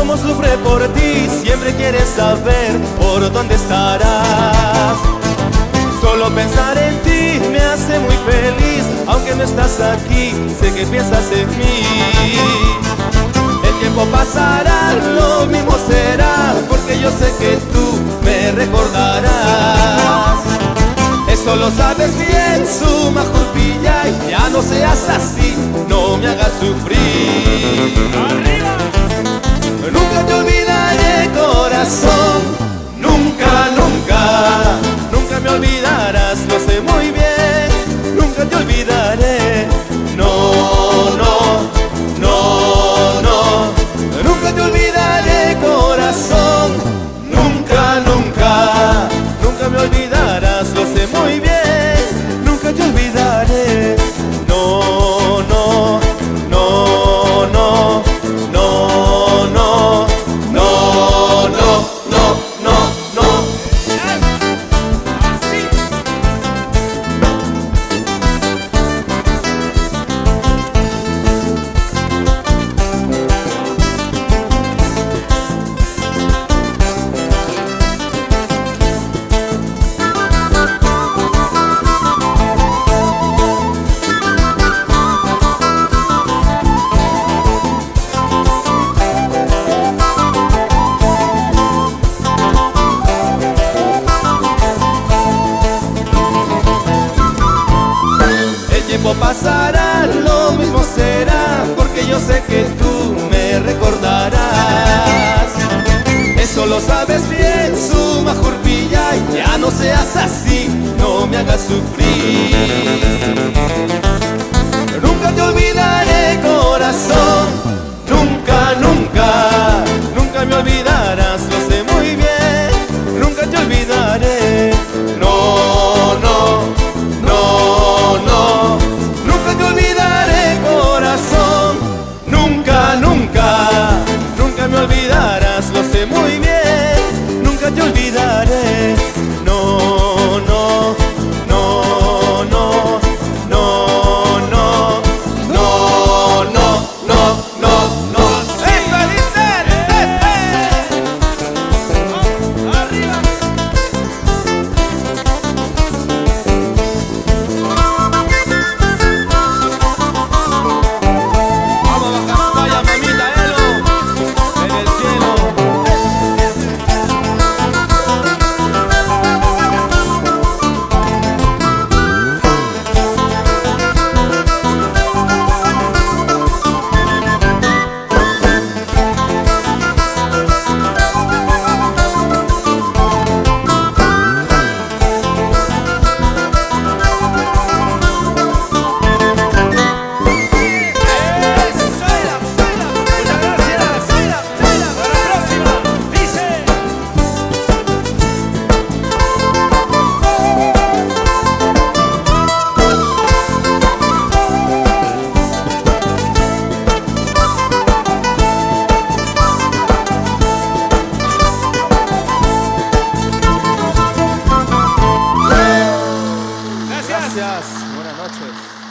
cómo sufre por ti, siempre quiere saber por dónde estarás. Solo pensar en ti me hace muy feliz, aunque no estás aquí, sé que piensas en mí. El tiempo pasará, lo mismo será, porque yo sé que tú me recordarás. Eso lo sabes bien, Suma Jurpillay, ya no seas así, no me hagas sufrir. ¡Arriba! Nunca te olvidaré, corazón, nunca, nunca, nunca me olvidarás, lo sé muy bien. Nunca te olvidaré, no, no, no, no. Nunca te olvidaré, corazón, nunca, nunca, nunca me olvidarás, lo sé muy bien. Nunca te olvidaré, no, no, no, no, no, no, no, no, no, no. Así. El tiempo pasará, lo mismo será, porque yo sé que tú me recordarás. Eso lo sabes bien, Suma Jurpillay, ya no seas así, no me hagas sufrir. Nunca te olvidaré, corazón, nunca, nunca, nunca me olvidarás, lo sé muy bien. Nunca te olvidaré, no, no, no, no. Nunca te olvidaré, corazón, nunca, nunca, nunca me olvidarás, lo sé muy bien. Nunca te olvidaré, no, no, no, no, no, no, no, no, no, no, no. ¡Eso dice! ¡Arriba! Vamos a vaya mamita Elo, en el cielo. ¡Suela! ¡Muchas gracias! ¡Suela! ¡Para la próxima! Dice. Gracias. Gracias, buenas noches.